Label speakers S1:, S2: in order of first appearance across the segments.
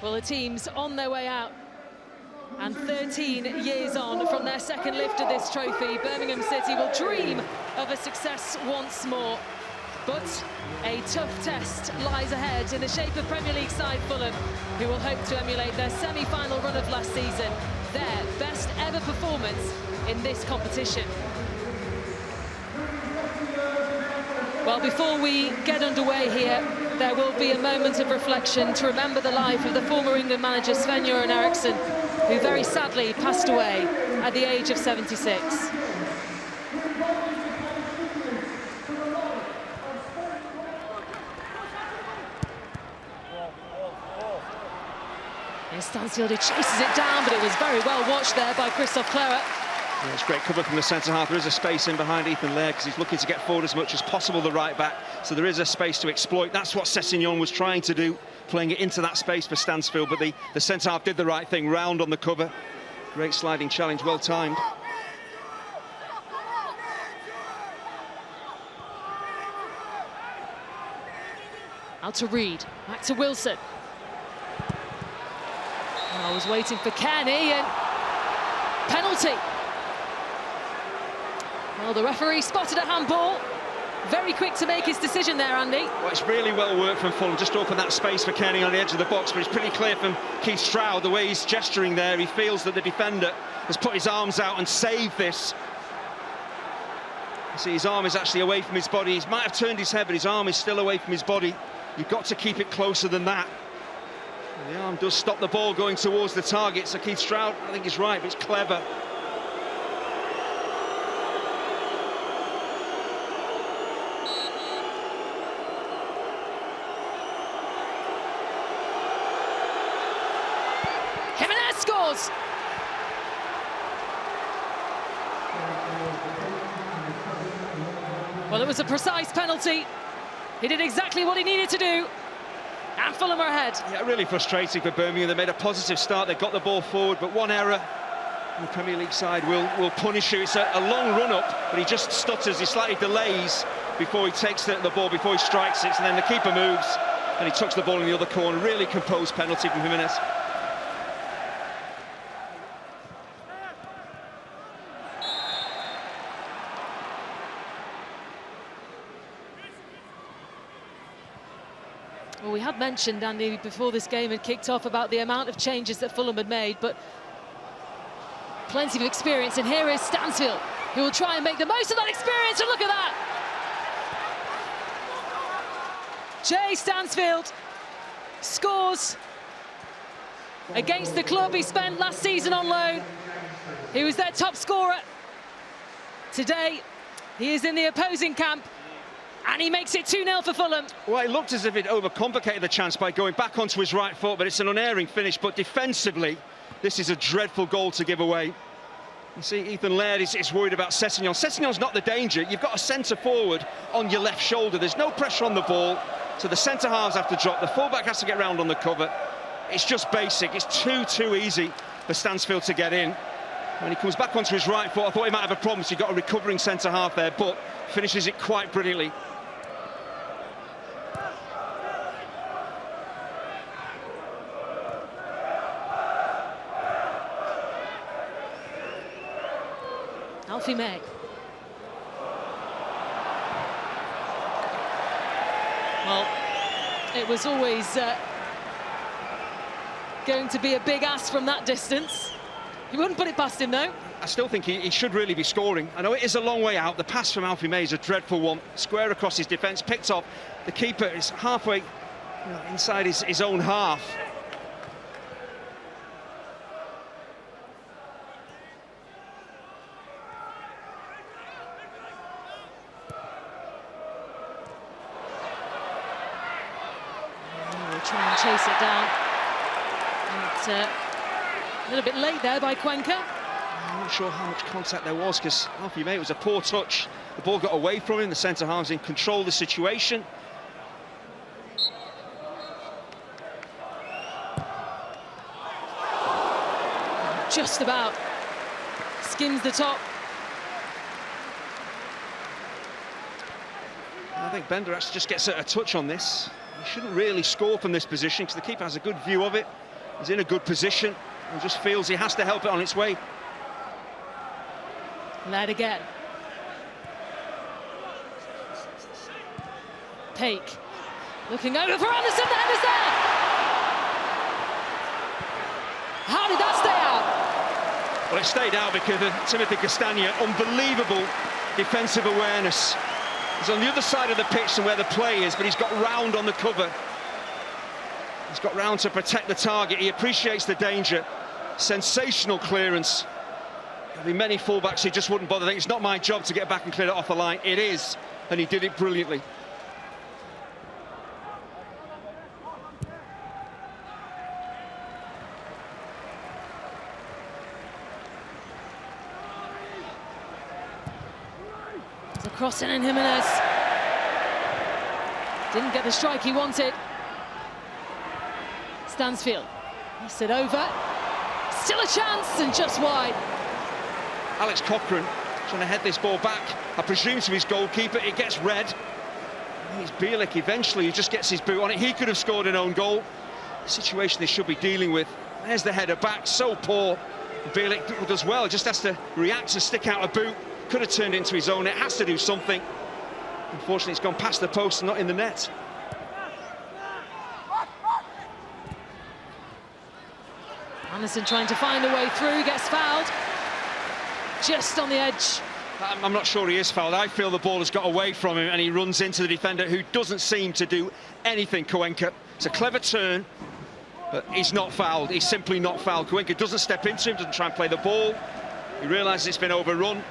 S1: Well, the team's on their way out. And 13 years on from their second lift of this trophy, Birmingham City will dream of a success once more. But a tough test lies ahead in the shape of Premier League side Fulham, who will hope to emulate their semi-final run of last season, their best ever performance in this competition. Well, before we get underway here, there will be a moment of reflection to remember the life of the former England manager Sven-Göran Eriksson, who very sadly passed away at the age of 76. And Stansfield, who chases it down, but it was very well watched there by Christophe Clara.
S2: Yeah, it's great cover from the centre-half. There is a space in behind Ethan Laird because he's looking to get forward as much as possible, the right-back. So there is a space to exploit. That's what Sessegnon was trying to do, playing it into that space for Stansfield. But the centre-half did the right thing, round on the cover. Great sliding challenge, well timed.
S1: Out to Reed, back to Wilson. I was waiting for Kenny, and penalty. Well, the referee spotted a handball. Very quick to make his decision there, Andy.
S2: Well, it's really well worked from Fulham, just to open that space for Kenny on the edge of the box, but it's pretty clear from Keith Stroud, the way he's gesturing there, he feels that the defender has put his arms out and saved this. You see, his arm is actually away from his body. He might have turned his head, but his arm is still away from his body. You've got to keep it closer than that. And the arm does stop the ball going towards the target, so Keith Stroud, I think he's right, but it's clever.
S1: Scores! Well, it was a precise penalty. He did exactly what he needed to do. And Fulham are ahead.
S2: Yeah, really frustrating for Birmingham. They made a positive start. They got the ball forward, but one error, and the Premier League side will punish you. It's a long run-up, but he just stutters. He slightly delays before he takes the ball, before he strikes it. And then the keeper moves, and he tucks the ball in the other corner. Really composed penalty from Jimenez.
S1: Well, we had mentioned, Andy, before this game had kicked off about the amount of changes that Fulham had made, but plenty of experience. And here is Stansfield, who will try and make the most of that experience. And look at that! Jay Stansfield scores against the club he spent last season on loan. He was their top scorer. Today, he is in the opposing camp. And he makes it 2-0 for Fulham.
S2: Well, it looked as if it overcomplicated the chance by going back onto his right foot, but it's an unerring finish. But defensively, this is a dreadful goal to give away. You see, Ethan Laird is worried about Sessegnon. Sessegnon's not the danger. You've got a centre-forward on your left shoulder. There's no pressure on the ball, so the centre-halves have to drop. The full-back has to get round on the cover. It's just basic. It's too easy for Stansfield to get in. When he comes back onto his right foot, I thought he might have a problem, so you've got a recovering centre-half there, but finishes it quite brilliantly.
S1: Alfie May. Well, it was always going to be a big ask from that distance. He wouldn't put it past him, though.
S2: I still think he should really be scoring. I know it is a long way out. The pass from Alfie May is a dreadful one. Square across his defence, picked off. The keeper is halfway inside his own half.
S1: Try and chase it down. And, a little bit late there by Cuenca.
S2: I'm not sure how much contact there was, because Alfie May, it was a poor touch. The ball got away from him. The centre-half's in control of the situation.
S1: Just about skims the top.
S2: I think Bender actually just gets a touch on this. He shouldn't really score from this position because the keeper has a good view of it. He's in a good position and just feels he has to help it on its way.
S1: Led again. Peake looking over for Anderson, the header's there! How did that stay out?
S2: Well, it stayed out because of Timothy Castagna, unbelievable defensive awareness. He's on the other side of the pitch than where the play is, but he's got round on the cover. He's got round to protect the target. He appreciates the danger. Sensational clearance. There'll be many fullbacks who just wouldn't bother. Think it's not my job to get back and clear it off the line. It is, and he did it brilliantly.
S1: There's a crossing in Jimenez. Didn't get the strike he wanted. Stansfield, he's it over. Still a chance and just wide.
S2: Alex Cochrane trying to head this ball back, I presume to his goalkeeper. It gets red. It's Bielik eventually who just gets his boot on it. He could have scored an own goal. The situation they should be dealing with. There's the header back, so poor. Bielik does well, just has to react and stick out a boot. Could have turned into his own. It has to do something. Unfortunately, it's gone past the post and not in the net.
S1: Anderson trying to find a way through, gets fouled. Just on the edge.
S2: I'm not sure he is fouled. I feel the ball has got away from him and he runs into the defender who doesn't seem to do anything, Cuenca. It's a clever turn, but he's not fouled. He's simply not fouled. Cuenca doesn't step into him, doesn't try and play the ball. He realises it's been overrun.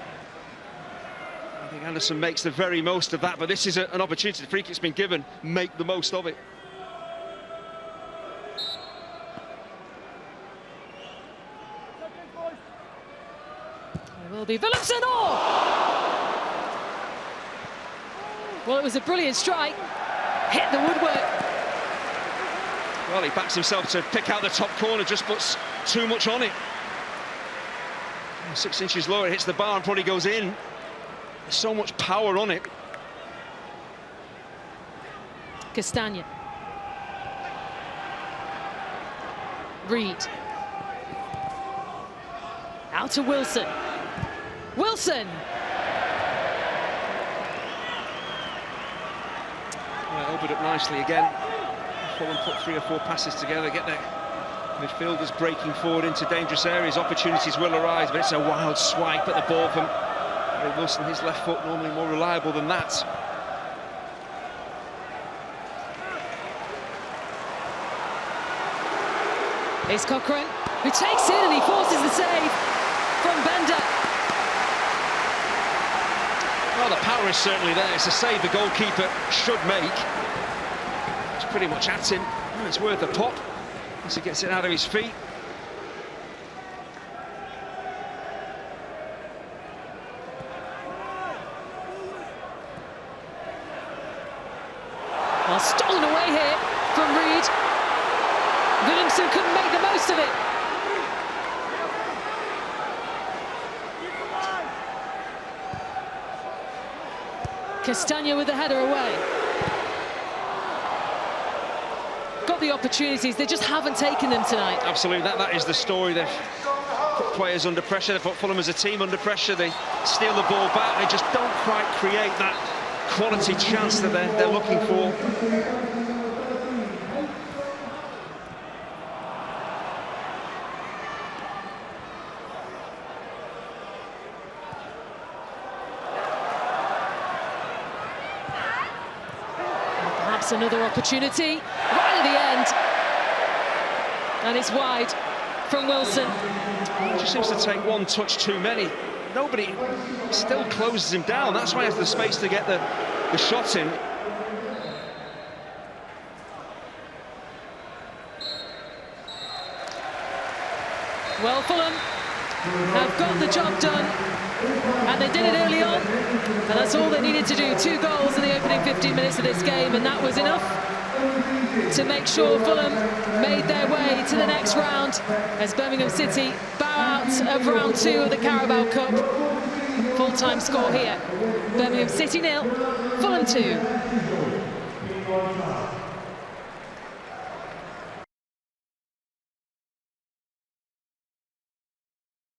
S2: I think Anderson makes the very most of that, but this is an opportunity. The free kick's been given. Make the most of it.
S1: It will be Willemsen. Well, it was a brilliant strike. Hit the woodwork.
S2: Well, he backs himself to pick out the top corner, just puts too much on it. 6 inches lower, it hits the bar and probably goes in. There's so much power on it.
S1: Castagna. Reed. Out to Wilson. Wilson!
S2: Well, opened up nicely again. Fulham put 3 or 4 passes together, get their midfielders breaking forward into dangerous areas. Opportunities will arise, but it's a wild swipe at the ball from Wilson. His left foot normally more reliable than that.
S1: It's Cochrane, who takes it and he forces the save from Bender.
S2: Well, the power is certainly there. It's a save the goalkeeper should make. It's pretty much at him. And it's worth a pop as he gets it out of his feet.
S1: Well, stolen away here from Reed. Willemsen couldn't make the most of it. Castagna with the header away. Got the opportunities, they just haven't taken them tonight.
S2: Absolutely, that is the story. They've put players under pressure, they've put Fulham as a team under pressure. They steal the ball back, they just don't quite create that quality chance that they're looking for.
S1: Perhaps another opportunity right at the end, and it's wide from Wilson.
S2: He just seems to take one touch too many. Nobody still closes him down. That's why he has the space to get the shot in.
S1: Well, Fulham have got the job done, and they did it early on, and that's all they needed to do. 2 goals in the opening 15 minutes of this game, and that was enough to make sure Fulham made their way to the next round as Birmingham City bow out of round 2 of the Carabao Cup. Full-time score here: Birmingham City 0, Fulham 2.